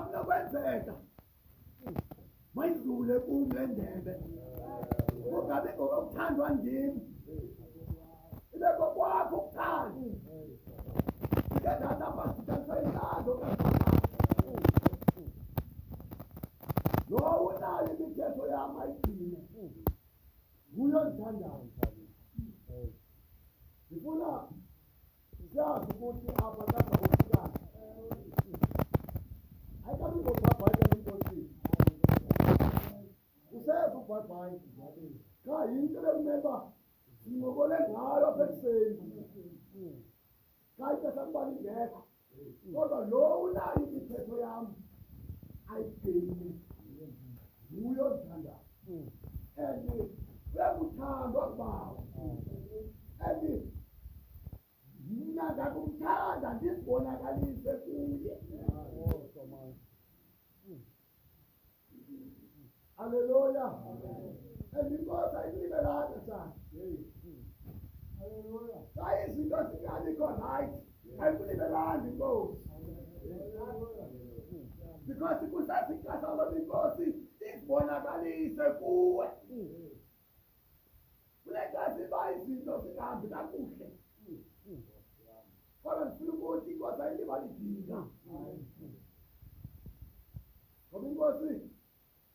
kunokwenzeka mayidlule kum le ndebe kungabi ngokuthandwa ndim ibe kokwakho ukuthanda ike ndathapasithasayilazo lo unayo imithetho yam ayigcine nguyo ndithandayo. Ndifuna siyazi ukuthi apha kapha ukukana ayikabi ngobhabhayi enkosini useza ubhabhayi qha yinto lekumeba sinqokole ngayo apha ekuseni xa ixesha kuba lingekho kodwa lo unayo imithetho yam ayigcini nguyo ndithandayo and uyakuthandwa kubawo and mna ndakumthanda ndizibonakalise kuye. Haleluya. And inkosi ayilibelanga sana. Haleluya. Xa izinto zingabikho right ayikulibelanga inkosi. Because kusasixesha loba inkosi izibonakalise kuwe. Funeka ziba izinto zingahambi kakuhle. Kodwa ndifuna ukuthi inkosi ayilibalidinga. Ngoba inkosi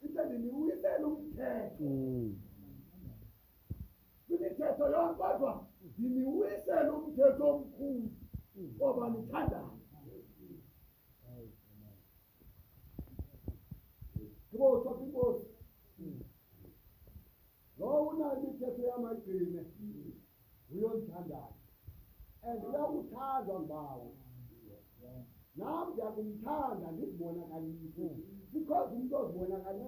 ithende niwisele umthetho. Kwimithetho yonke kodwa ndiniwisele umthetho omkhulu ngoba nithandayo. Ngibotshwa kwinkosi. Lo unayo imithetho yam ayigcine nguyo ndithandayo. And uyakuthandwa ngawo. Nam ndiyakumthanda ndizibonakalise. Because umntu ozibonakalisa